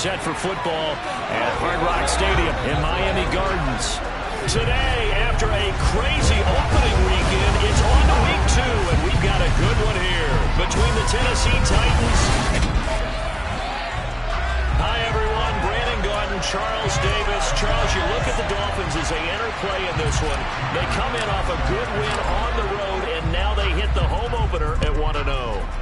set for football at Hard Rock Stadium in Miami Gardens. Today, after a crazy opening weekend, it's on to week 2, and we've got a good one here between the Tennessee Titans. Hi, everyone. Brandon Gaudin, Charles Davis. Charles, you look at the Dolphins as they enter play in this one. They come in off a good win on the road, and now they hit the home opener at 1-0.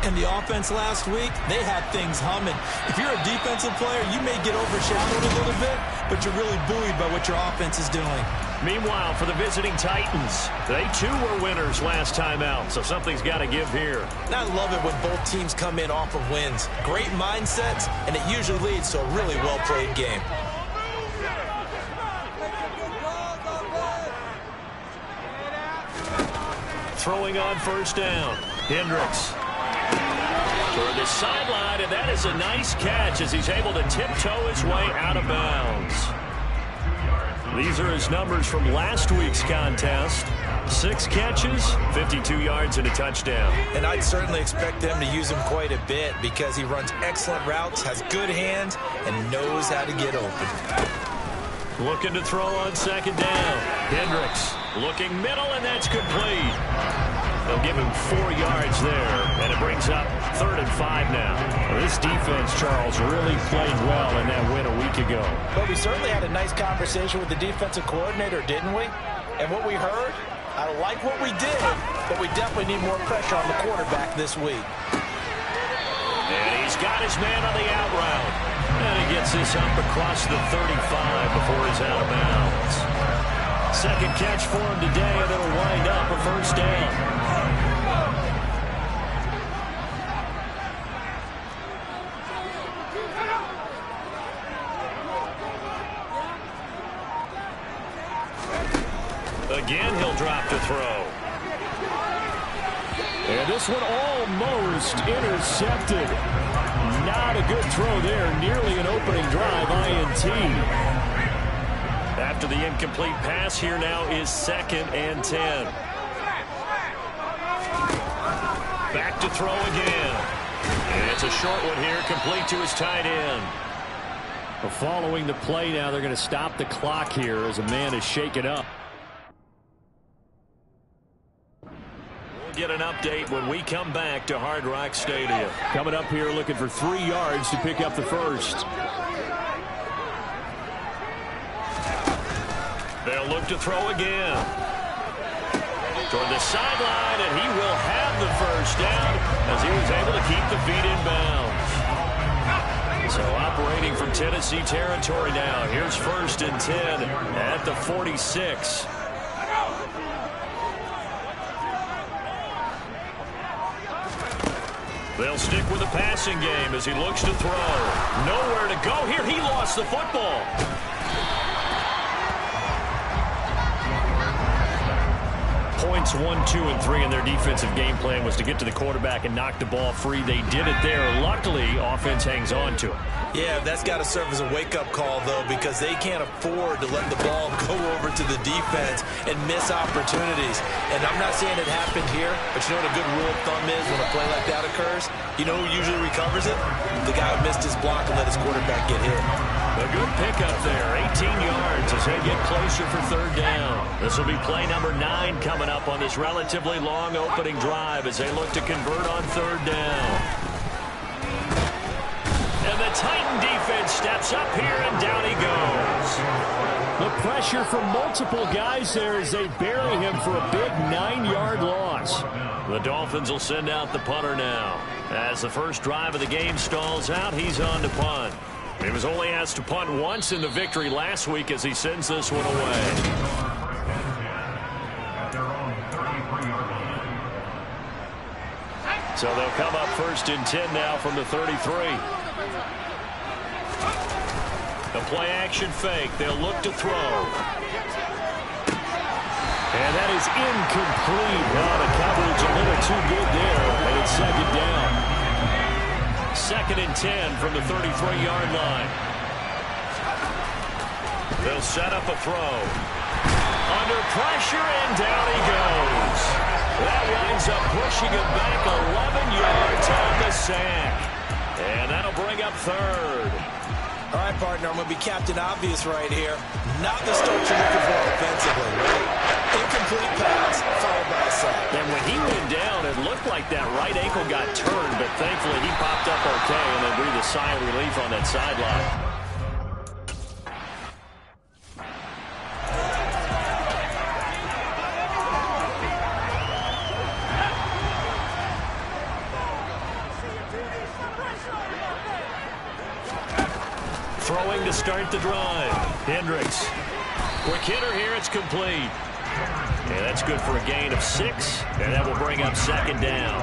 And the offense last week, they had things humming. If you're a defensive player, you may get overshadowed a little bit, but you're really buoyed by what your offense is doing. Meanwhile, for the visiting Titans, they too were winners last time out, so something's got to give here. And I love it when both teams come in off of wins. Great mindsets, and it usually leads to a really well-played game. Throwing on first down, Hendricks. Toward the sideline, and that is a nice catch as he's able to tiptoe his way out of bounds. These are his numbers from last week's contest. 6 catches, 52 yards, and a touchdown. And I'd certainly expect them to use him quite a bit because he runs excellent routes, has good hands, and knows how to get open. Looking to throw on second down. Hendricks looking middle, and that's complete. They'll give him 4 yards there, and it brings up 3rd and 5 now. Well, this defense, Charles, really played well in that win a week ago. But we certainly had a nice conversation with the defensive coordinator, didn't we? And what we heard, I like what we did, but we definitely need more pressure on the quarterback this week. And he's got his man on the out route. And he gets this up across the 35 before he's out of bounds. Second catch for him today, and it'll wind up a first down. Again, he'll drop to throw. And this one almost intercepted. Not a good throw there. Nearly an opening drive, INT. After the incomplete pass, here now is 2nd and 10. Back to throw again. And it's a short one here, complete to his tight end. Well, following the play now, they're going to stop the clock here as a man is shaken up. Get an update when we come back to Hard Rock Stadium. Coming up here looking for 3 yards to pick up the first. They'll look to throw again. Toward the sideline, and he will have the first down as he was able to keep the feet in bounds. So operating from Tennessee territory now. Here's 1st and 10 at the 46. They'll stick with the passing game as he looks to throw. Nowhere to go here. He lost the football. Points 1, 2, and 3 in their defensive game plan was to get to the quarterback and knock the ball free. They did it there. Luckily, offense hangs on to it. Yeah, that's got to serve as a wake-up call, though, because they can't afford to let the ball go over to the defense and miss opportunities. And I'm not saying it happened here, but you know what a good rule of thumb is when a play like that occurs? You know who usually recovers it? The guy who missed his block and let his quarterback get hit. A good pickup there, 18 yards as they get closer for 3rd down. This will be play number 9 coming up on this relatively long opening drive as they look to convert on 3rd down. And the Titan defense steps up here, and down he goes. The pressure from multiple guys there as they bury him for a big 9-yard loss. The Dolphins will send out the punter now. As the first drive of the game stalls out, he's on to punt. He was only asked to punt once in the victory last week as he sends this one away. So they'll come up 1st and 10 now from the 33. The play-action fake. They'll look to throw. And that is incomplete. Well, the coverage a little too good there, and it's 2nd down. 2nd and 10 from the 33-yard line. They'll set up a throw. Under pressure, and down he goes. That winds up pushing him back 11 yards on the sack. And that'll bring up 3rd. All right, partner, I'm going to be Captain Obvious right here. Not the start you're looking for offensively, right? Incomplete pass, followed by a sack. And when he went down, it looked like that right ankle got turned, but thankfully he popped up okay, and they breathed a sigh of relief on that sideline. Throwing to start the drive. Hendricks. Quick hitter here. It's complete. And that's good for a gain of 6. And that will bring up second down.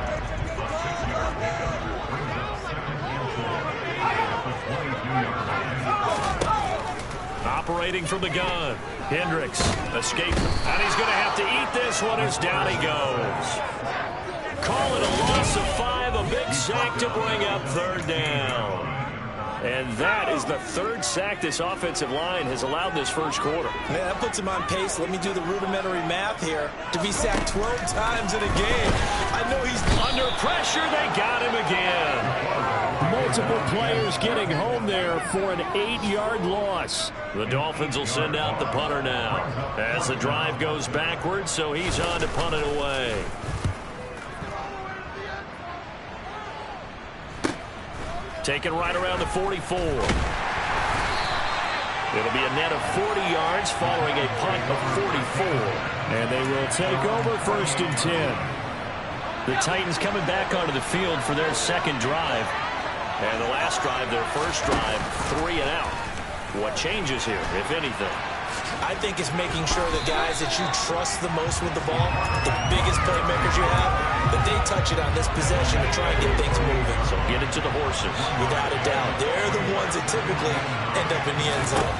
Operating from the gun. Hendricks. Escape. And he's going to have to eat this one as down he goes. Call it a loss of 5. A big sack to bring up third down. And that is the third sack this offensive line has allowed this first quarter. Man, that puts him on pace. Let me do the rudimentary math here. To be sacked 12 times in a game. I know he's under pressure. They got him again. Multiple players getting home there for an 8-yard loss. The Dolphins will send out the punter now. As the drive goes backwards, so he's on to punt it away. Taken right around the 44. It'll be a net of 40 yards following a punt of 44. And they will take over 1st and 10. The Titans coming back onto the field for their second drive. And the last drive, their first drive, 3 and out. What changes here, if anything? I think it's making sure the guys that you trust the most with the ball, the biggest playmakers you have, that they touch it on this possession to try and get things moving. So get it to the horses. Without a doubt. They're the ones that typically end up in the end zone.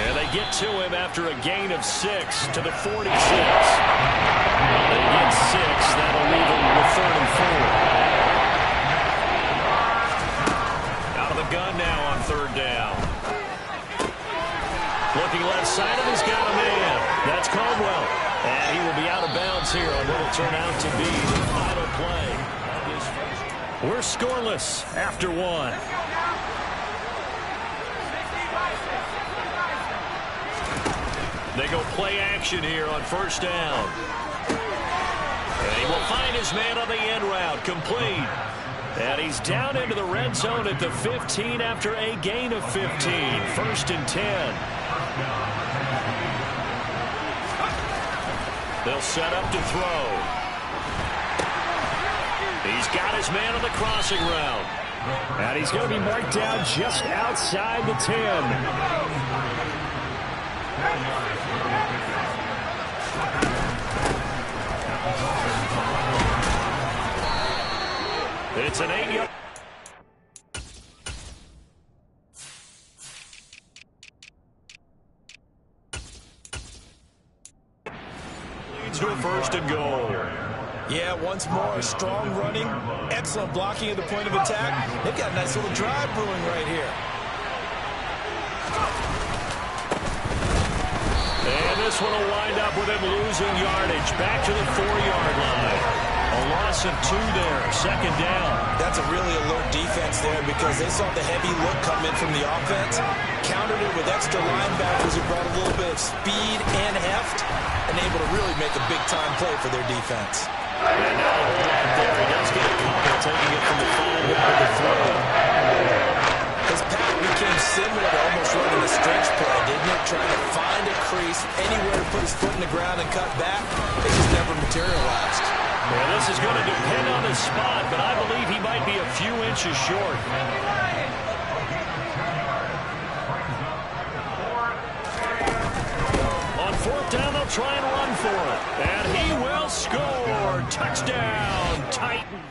And they get to him after a gain of 6 to the 46. They get 6. That'll leave them with 3rd and 4. Out of the gun now on 3rd down. Looking left side, and he's got a man. That's Caldwell. And he will be out of bounds here on what will turn out to be the final play. We're scoreless after 1. They go play action here on 1st down. And he will find his man on the end route. Complete. And he's down into the red zone at the 15 after a gain of 15. 1st and 10. They'll set up to throw. He's got his man on the crossing route. And he's going to be marked down just outside the 10. It's an 8-yard. Leads to a 1st and goal. Yeah, once more, strong running, excellent blocking at the point of attack. They've got a nice little drive brewing right here. And this one will wind up with him losing yardage back to the 4-yard line. A loss of 2 there, 2nd down. That's a really alert defense there because they saw the heavy look come in from the offense, countered it with extra linebackers who brought a little bit of speed and heft, and able to really make a big-time play for their defense. And now a hold out there. He does get a couple, taking it from the 5 down to the 3. His pass became similar to almost running a stretch play, didn't it? Trying to find a crease, anywhere to put his foot in the ground and cut back. It just never materialized. Well, this is going to depend on his spot, but I believe he might be a few inches short. On 4th down, they'll try and run for it. And he will score. Touchdown, Titans.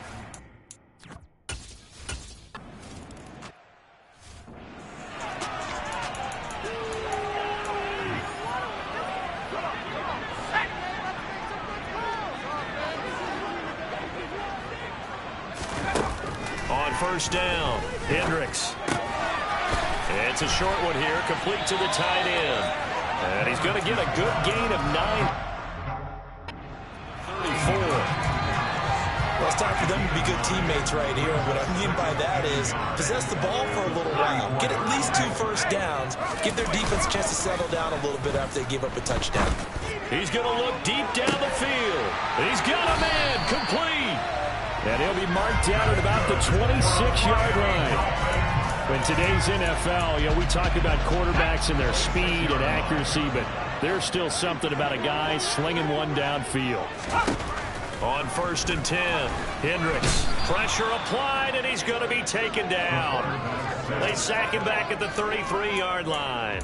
On 1st down, Hendricks. It's a short one here, complete to the tight end. And he's going to get a good gain of 9. 34. Well, it's time for them to be good teammates right here. And what I mean by that is possess the ball for a little while. Get at least 2 first downs. Give their defense a chance to settle down a little bit after they give up a touchdown. He's going to look deep down the field. He's got a man complete. And he'll be marked down at about the 26-yard line. In today's NFL, we talk about quarterbacks and their speed and accuracy, but there's still something about a guy slinging one downfield. On 1st and 10, Hendricks. Pressure applied, and he's going to be taken down. They sack him back at the 33-yard line.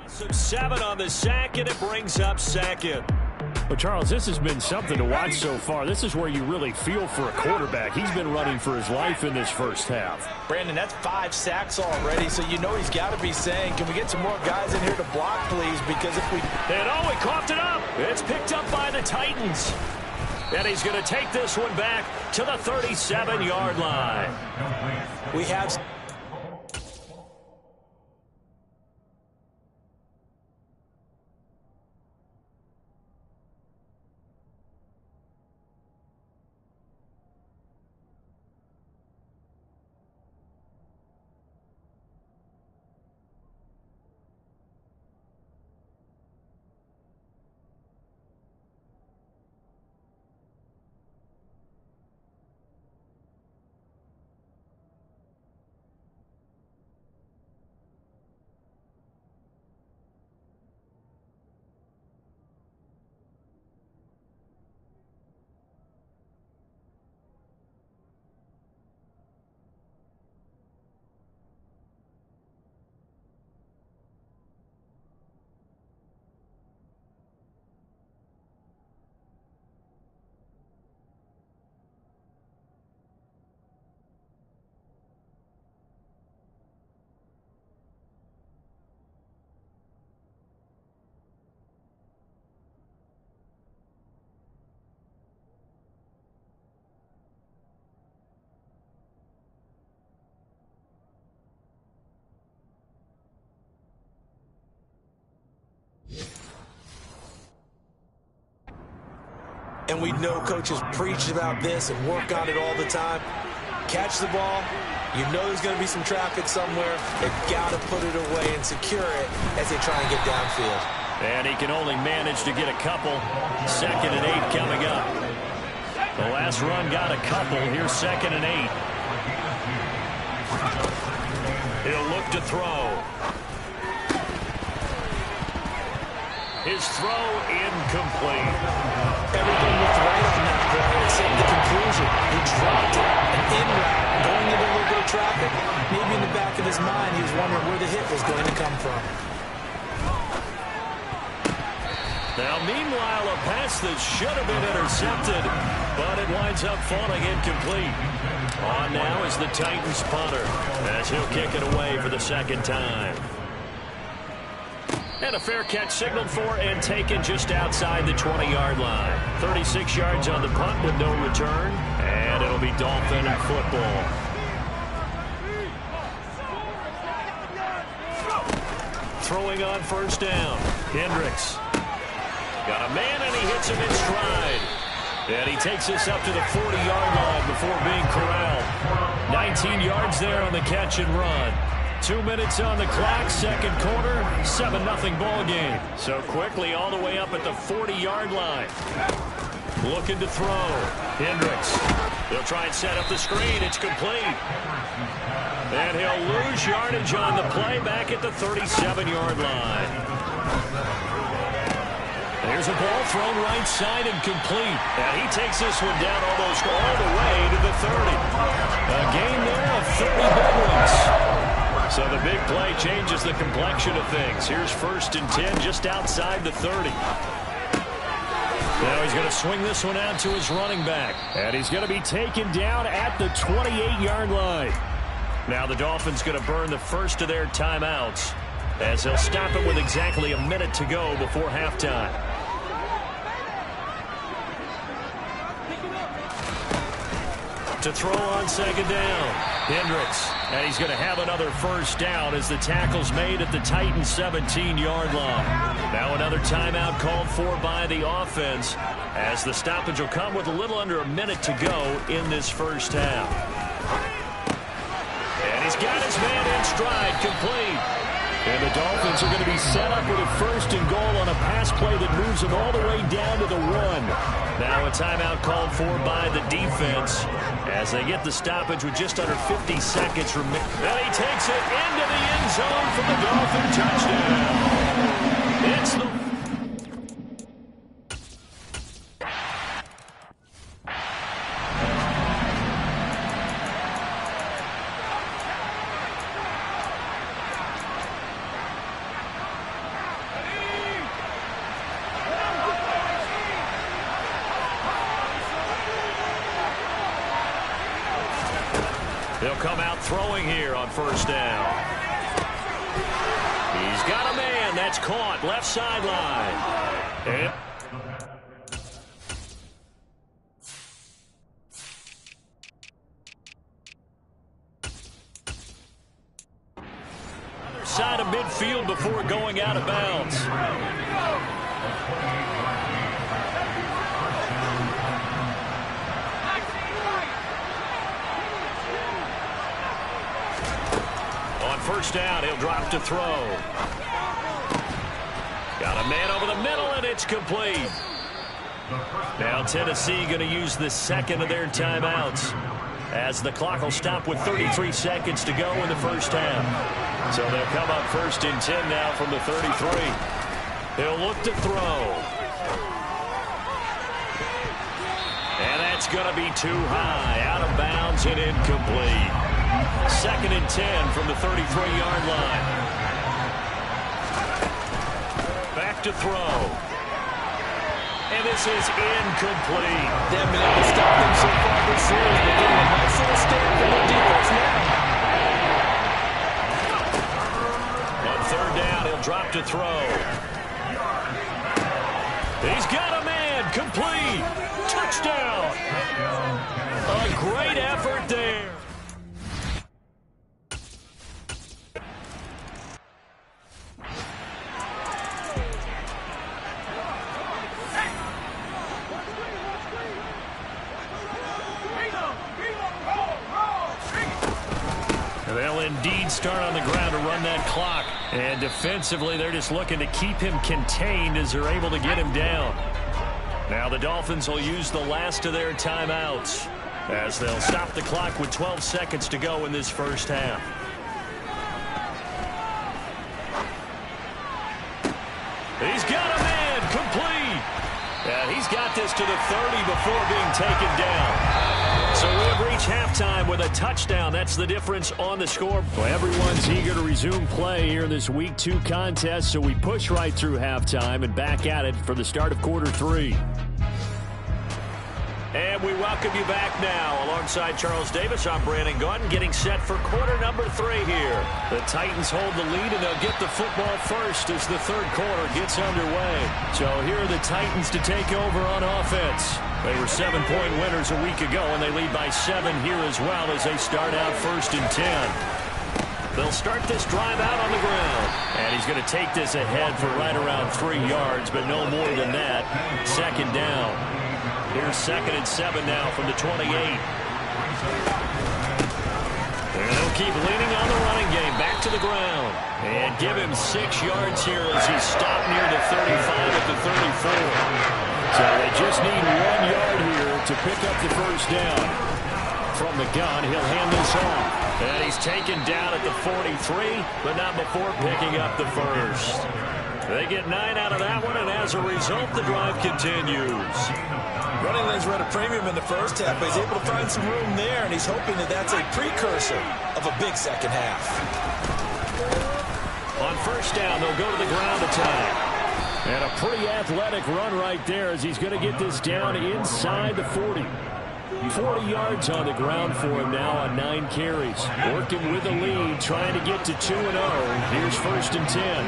7 on the sack, and it brings up 2nd. Well, Charles, this has been something to watch so far. This is where you really feel for a quarterback. He's been running for his life in this first half. Brandon, that's 5 sacks already, so you know he's got to be saying, can we get some more guys in here to block, please? Because if we... And he coughed it up. It's picked up by the Titans. And he's going to take this one back to the 37-yard line. We have... And we know coaches preach about this and work on it all the time. Catch the ball. You know there's going to be some traffic somewhere. They've got to put it away and secure it as they try and get downfield. And he can only manage to get a couple. 2nd and 8 coming up. The last run got a couple. Here's 2nd and 8. He'll look to throw. His throw incomplete. Everything looked right on that play except the conclusion. He dropped it. An in route, going into a little bit of traffic. Maybe in the back of his mind, he was wondering where the hit was going to come from. Now, meanwhile, a pass that should have been intercepted, but it winds up falling incomplete. On now is the Titans punter, as he'll kick it away for the 2nd time. And a fair catch signaled for and taken just outside the 20-yard line. 36 yards on the punt with no return, and it'll be Dolphin football. Throwing on 1st down. Hendricks. Got a man, and he hits him in stride. And he takes this up to the 40-yard line before being corralled. 19 yards there on the catch and run. 2 minutes on the clock, 2nd quarter, 7-0 ball game. So quickly all the way up at the 40-yard line. Looking to throw. Hendricks. He'll try and set up the screen. It's complete. And he'll lose yardage on the play back at the 37-yard line. There's a ball thrown right side and complete. And he takes this one down almost all the way to the 30. A game there of 30 big ones. So the big play changes the complexion of things. Here's 1st and 10 just outside the 30. Now he's going to swing this one out to his running back. And he's going to be taken down at the 28-yard line. Now the Dolphins going to burn the first of their timeouts as he'll stop it with exactly a minute to go before halftime. To throw on 2nd down. Hendricks. And he's going to have another 1st down as the tackle's made at the Titans' 17-yard line. Now another timeout called for by the offense as the stoppage will come with a little under a minute to go in this first half. And he's got his man in stride, complete. And the Dolphins are going to be set up with a first and goal on a pass play that moves them all the way down to the 1. Now a timeout called for by the defense as they get the stoppage with just under 50 seconds remaining. And he takes it into the end zone for the Dolphin touchdown. It's the They'll come out throwing here on first down. He's got a man. That's caught. Left sideline. And other side of midfield before going out of bounds. First down, he'll drop to throw. Got a man over the middle, and it's complete. Now Tennessee going to use the second of their timeouts as the clock will stop with 33 seconds to go in the first half. So they'll come up first and 10 now from the 33. He'll look to throw. And that's going to be too high, out of bounds and incomplete. Second and 10 from the 33-yard line. Back to throw. And this is incomplete. They haven't been able to stop them so far this series. They're getting a nice little stand from their defense now. On third down, he'll drop to throw. He's got a man. Complete. Touchdown. A great effort there. They'll indeed start on the ground to run that clock. And defensively, they're just looking to keep him contained as they're able to get him down. Now the Dolphins will use the last of their timeouts as they'll stop the clock with 12 seconds to go in this first half. He's got a man. Complete. And he's got this to the 30 before being taken down. So we've reached halftime with a touchdown. That's the difference on the score. Well, everyone's eager to resume play here in this Week 2 contest, so we push right through halftime and back at it for the start of quarter 3. And we welcome you back now. Alongside Charles Davis, I'm Brandon Gaudin, getting set for quarter number 3 here. The Titans hold the lead, and they'll get the football first as the third quarter gets underway. So here are the Titans to take over on offense. They were 7-point winners a week ago, and they lead by 7 here as well as they start out first and 10. They'll start this drive out on the ground. And he's going to take this ahead for right around 3 yards, but no more than that. Second down. Here's second and 7 now from the 28. And they'll keep leaning on the running game. Back to the ground. And give him 6 yards here as he's stopped near the 35 at the 34. So they just need 1 yard here to pick up the first down. From the gun, he'll hand this off. And he's taken down at the 43, but not before picking up the first. They get 9 out of that one, and as a result, the drive continues. Running lanes were at a premium in the first half, but he's able to find some room there, and he's hoping that that's a precursor of a big second half. On first down, they'll go to the ground attack. And a pretty athletic run right there as he's going to get this down inside the 40. 40 yards on the ground for him now on 9 carries. Working with the lead, trying to get to 2-0. Here's first and 10.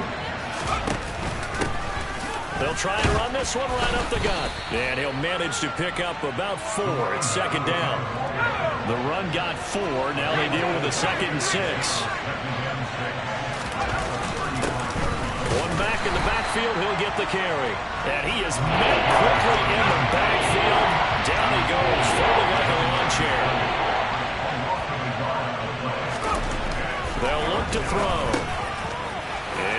They'll try and run this one right up the gut. And he'll manage to pick up about 4. It's second down. The run got 4. Now they deal with a second and 6. One back in the backfield, he'll get the carry. And he is met quickly in the backfield. Down he goes, folding like a lawn chair. They'll look to throw.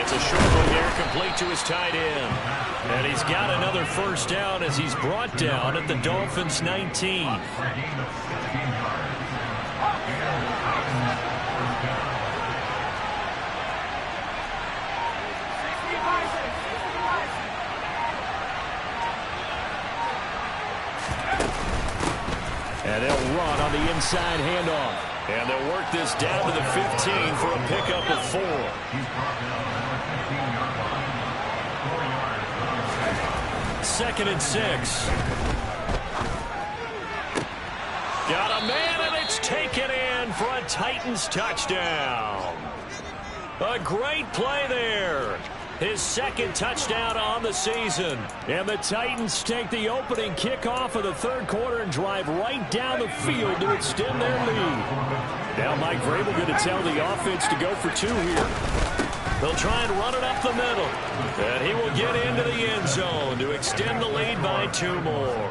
It's a short one here, complete to his tight end. And he's got another first down as he's brought down at the Dolphins' 19. And they'll run on the inside handoff. And they'll work this down to the 15 for a pickup of 4. Second and 6. Got a man, and it's taken in for a Titans touchdown. A great play there. His second touchdown on the season. And the Titans take the opening kickoff of the third quarter and drive right down the field to extend their lead. Now Mike Vrabel going to tell the offense to go for 2 here. They'll try and run it up the middle. And he will get into the end zone to extend the lead by 2 more.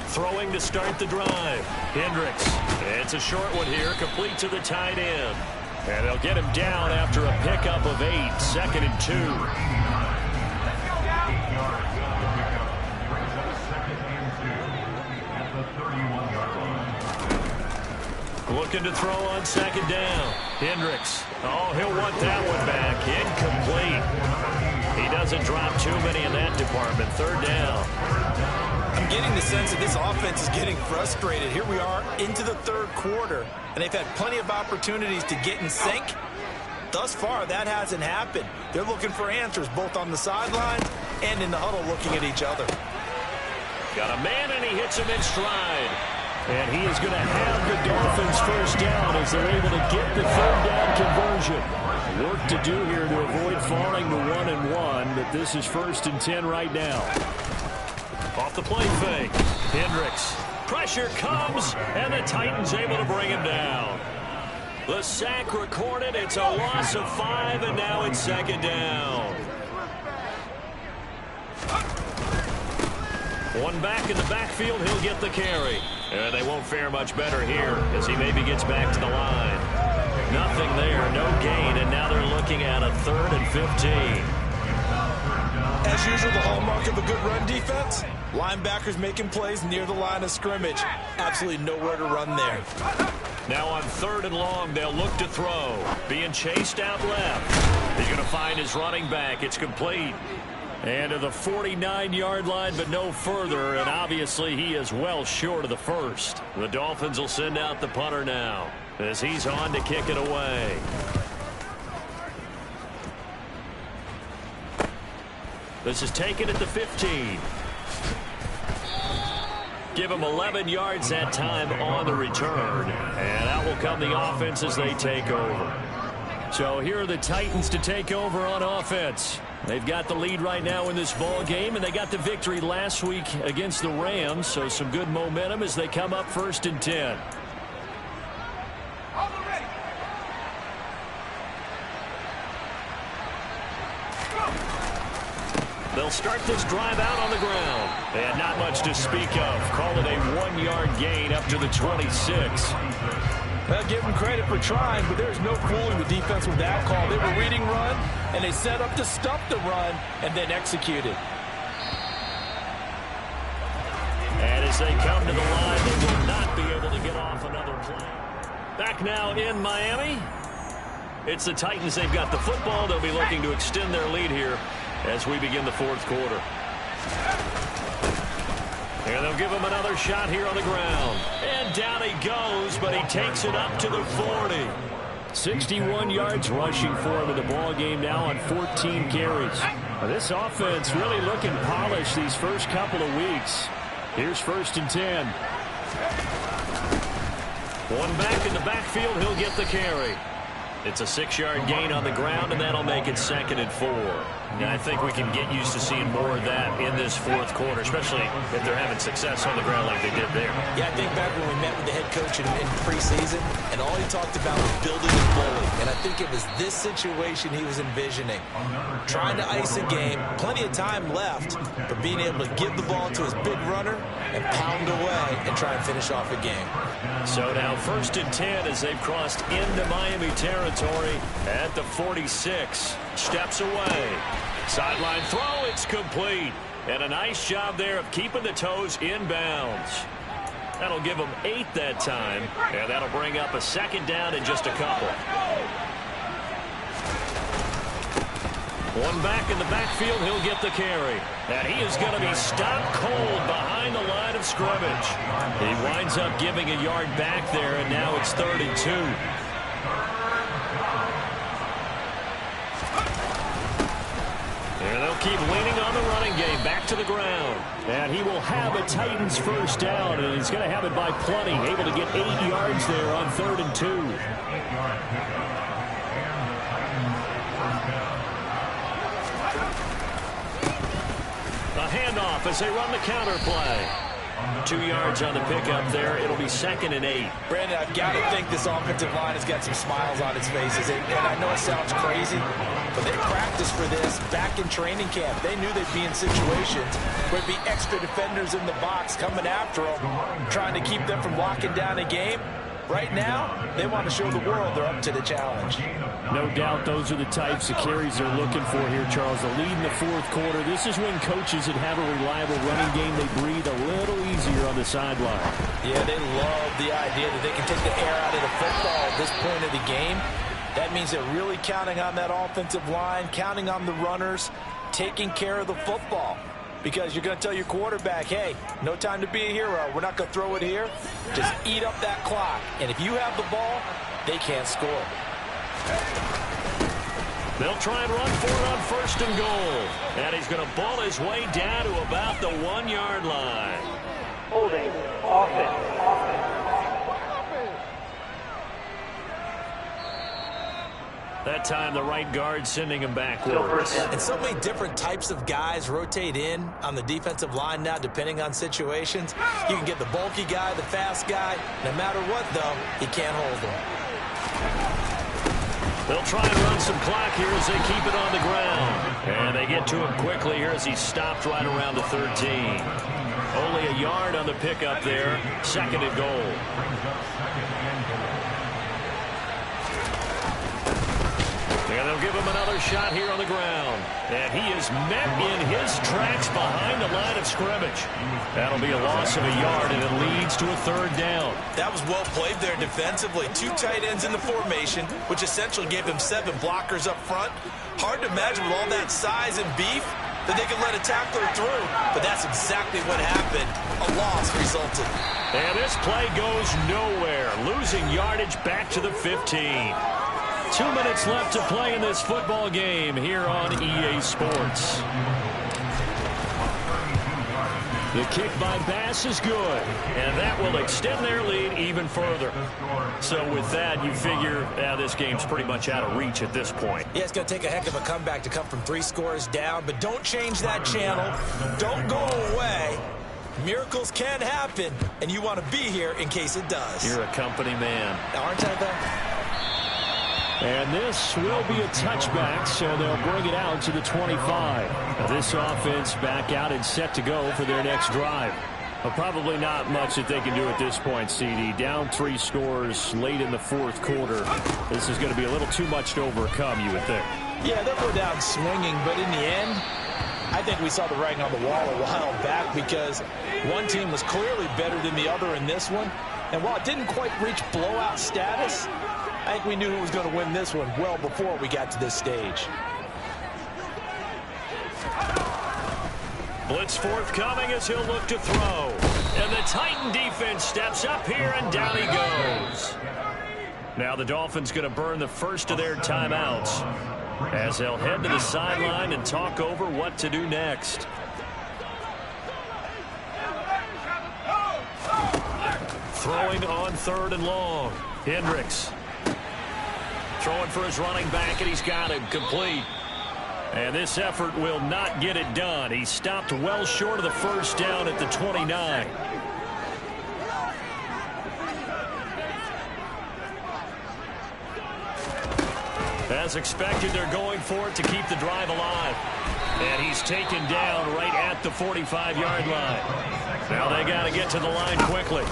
Throwing to start the drive. Hendricks. It's a short one here, complete to the tight end. And they'll get him down after a pickup of 8, second and 2. Looking to throw on second down. Hendricks. Oh, he'll want that one back. Incomplete. He doesn't drop too many in that department. Third down. I'm getting the sense that this offense is getting frustrated. Here we are into the third quarter, and they've had plenty of opportunities to get in sync. Thus far, that hasn't happened. They're looking for answers both on the sideline and in the huddle looking at each other. Got a man, and he hits him in stride. And he is going to have the Dolphins first down as they're able to get the third down conversion. Work to do here to avoid falling to 1-1, but this is 1st and 10 right now. Off the play fake. Hendricks. Pressure comes, and the Titans able to bring him down. The sack recorded. It's a loss of 5, and now it's second down. One back in the backfield. He'll get the carry. And they won't fare much better here as he maybe gets back to the line. Nothing there, no gain, and now they're looking at a 3rd and 15. As usual, the hallmark of a good run defense, linebackers making plays near the line of scrimmage. Absolutely nowhere to run there. Now on 3rd and long, they'll look to throw. Being chased out left. He's going to find his running back. It's complete. And to the 49-yard line, but no further. And obviously, he is well short of the first. The Dolphins will send out the punter now as he's on to kick it away. This is taken at the 15. Give him 11 yards that time on the return. And out will come the offense as they take over. So here are the Titans to take over on offense. They've got the lead right now in this ball game, and they got the victory last week against the Rams, so some good momentum as they come up 1st and 10. They'll start this drive out on the ground. And not much to speak of. Call it a 1-yard gain up to the 26. Well, give them credit for trying, but there's no fooling the defense with that call. They were reading run, and they set up to stop the run, and then executed. And as they come to the line, they will not be able to get off another play. Back now in Miami. It's the Titans. They've got the football. They'll be looking to extend their lead here as we begin the 4th quarter. And they'll give him another shot here on the ground. And down he goes, but he takes it up to the 40. 61 yards rushing for him in the ball game now on 14 carries. This offense really looking polished these first couple of weeks. Here's 1st and 10. One back in the backfield. He'll get the carry. It's a 6-yard gain on the ground, and that'll make it 2nd and 4. And I think we can get used to seeing more of that in this fourth quarter, especially if they're having success on the ground like they did there. Yeah, I think back when we met with the head coach in preseason, and all he talked about was building and bullying. And I think it was this situation he was envisioning. Trying to ice a game, plenty of time left, but being able to give the ball to his big runner and pound away and try and finish off a game. So now 1st and 10 as they've crossed into Miami territory at the 46. Steps away. Sideline throw, it's complete. And a nice job there of keeping the toes inbounds. That'll give them 8 that time, and that'll bring up a 2nd down in just a couple. One back in the backfield, he'll get the carry. And he is going to be stopped cold behind the line of scrimmage. He winds up giving a yard back there, and now it's 3rd and 2. And they'll keep leaning on the running game. Back to the ground. And he will have a Titans 1st down, and he's going to have it by plenty. Able to get 8 yards there on 3rd and 2. A handoff as they run the counter play. 2 yards on the pickup there. It'll be 2nd and 8. Brandon, I've got to think this offensive line has got some smiles on its faces. And I know it sounds crazy, but they practiced for this back in training camp. They knew they'd be in situations where it'd be extra defenders in the box coming after them, trying to keep them from locking down a game. Right now, they want to show the world they're up to the challenge. No doubt those are the types of carries they're looking for here, Charles. The lead in the fourth quarter. This is when coaches that have a reliable running game, they breathe a little easier on the sideline. Yeah, they love the idea that they can take the air out of the football at this point of the game. That means they're really counting on that offensive line, counting on the runners, taking care of the football. Because you're going to tell your quarterback, hey, no time to be a hero. We're not going to throw it here. Just eat up that clock. And if you have the ball, they can't score. They'll try and run for it on 1st and goal. And he's going to ball his way down to about the 1-yard line. Holding, offense. That time, the right guard sending him backwards. And so many different types of guys rotate in on the defensive line now, depending on situations. You can get the bulky guy, the fast guy. No matter what, though, he can't hold them. They'll try and run some clock here as they keep it on the ground. And they get to him quickly here as he stopped right around the 13. Only a yard on the pickup there. 2nd and goal. And they'll give him another shot here on the ground. And he is met in his tracks behind the line of scrimmage. That'll be a loss of a yard, and it leads to a 3rd down. That was well played there defensively. 2 tight ends in the formation, which essentially gave them 7 blockers up front. Hard to imagine with all that size and beef that they could let a tackler through. But that's exactly what happened. A loss resulted. And this play goes nowhere. Losing yardage back to the 15. 2 minutes left to play in this football game here on EA Sports. The kick by Bass is good, and that will extend their lead even further. So with that, you figure this game's pretty much out of reach at this point. Yeah, it's going to take a heck of a comeback to come from 3 scores down, but don't change that channel. Don't go away. Miracles can happen, and you want to be here in case it does. You're a company man. Aren't I, though? And this will be a touchback, so they'll bring it out to the 25. Now this offense back out and set to go for their next drive. Well, probably not much that they can do at this point, CD. Down 3 scores late in the fourth quarter. This is going to be a little too much to overcome, you would think. Yeah, they'll go down swinging, but in the end, I think we saw the writing on the wall a while back because one team was clearly better than the other in this one. And while it didn't quite reach blowout status, I think we knew who was going to win this one well before we got to this stage. Blitz forthcoming as he'll look to throw. And the Titan defense steps up here, and down he goes. Now the Dolphins going to burn the first of their timeouts as they'll head to the sideline and talk over what to do next. Throwing on 3rd and long. Hendricks. Throwing for his running back, and he's got him complete. And this effort will not get it done. He stopped well short of the first down at the 29. As expected, they're going for it to keep the drive alive. And he's taken down right at the 45-yard line. Now they got to get to the line quickly.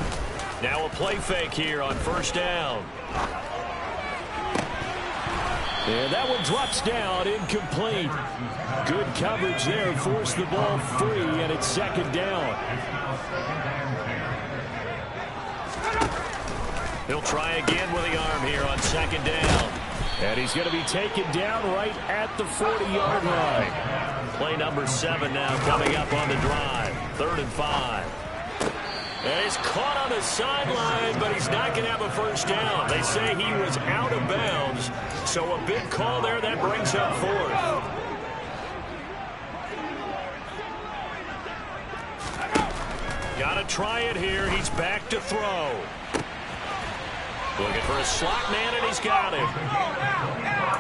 Now a play fake here on first down. And that one drops down, incomplete. Good coverage there, forced the ball free, and it's second down. He'll try again with the arm here on second down. And he's going to be taken down right at the 40-yard line. Play number 7 now coming up on the drive. 3rd and 5. And he's caught on the sideline, but he's not going to have a first down. They say he was out of bounds. So a big call there that brings up 4th. Got to try it here. He's back to throw. Looking for a slot man, and he's got him.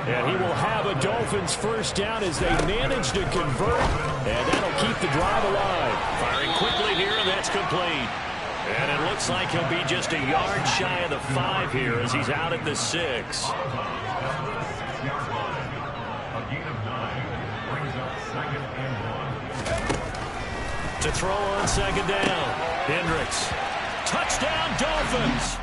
And he will have a Dolphins first down as they manage to convert, and that'll keep the drive alive. Firing quickly here, and that's complete. And it looks like he'll be just a yard shy of the 5 here as he's out at the 6. To throw on second down. Hendricks. Touchdown, Dolphins.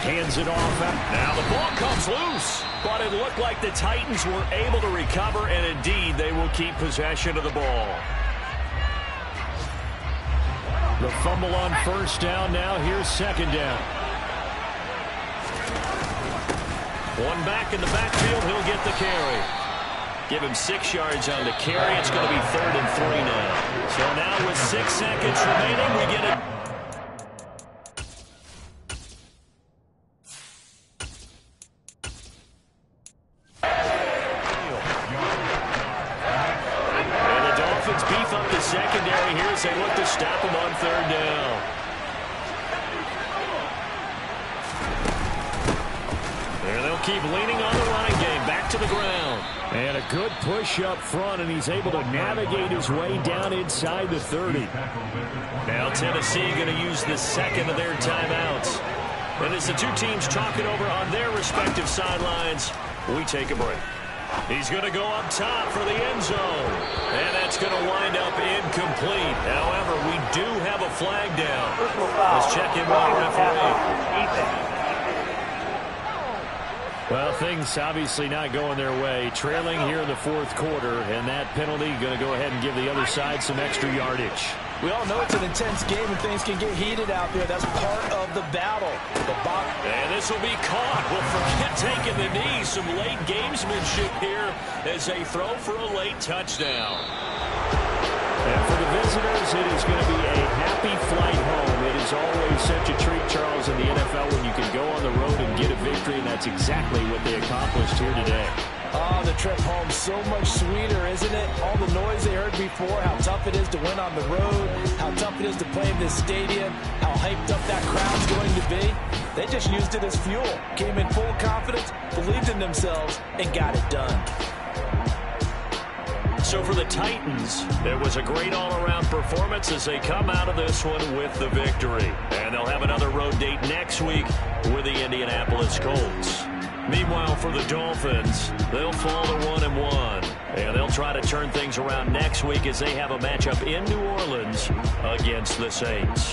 Hands it off. Now the ball comes loose, but it looked like the Titans were able to recover, and indeed they will keep possession of the ball. The fumble on first down. Now here's second down. One back in the backfield. He'll get the carry. Give him 6 yards on the carry. It's going to be 3rd and 3 now. So now with 6 seconds remaining, we get it. Beef up the secondary here as they look to stop him on 3rd down. And they'll keep leaning on the running game. Back to the ground. And a good push up front, and he's able to navigate his way down inside the 30. Now Tennessee going to use the second of their timeouts. And as the two teams talk it over on their respective sidelines, we take a break. He's going to go up top for the end zone. And that's going to wind up incomplete. However, we do have a flag down. Let's check in with the referee. Well, things obviously not going their way. Trailing here in the 4th quarter, and that penalty going to go ahead and give the other side some extra yardage. We all know it's an intense game and things can get heated out there. That's part of the battle. And this will be caught. We'll forget taking the knee. Some late gamesmanship here as they throw for a late touchdown. And for the visitors, it is going to be a happy flight home. It is always such a treat, Charles, in the NFL when you can go on the road and get a victory, and that's exactly what they accomplished here today. Oh, the trip home so much sweeter, isn't it? All the noise they heard before, how tough it is to win on the road, how tough it is to play in this stadium, how hyped up that crowd's going to be. They just used it as fuel, came in full confidence, believed in themselves, and got it done. So for the Titans, it was a great all-around performance as they come out of this one with the victory. And they'll have another road date next week with the Indianapolis Colts. Meanwhile, for the Dolphins, they'll fall to 1-1. And they'll try to turn things around next week as they have a matchup in New Orleans against the Saints.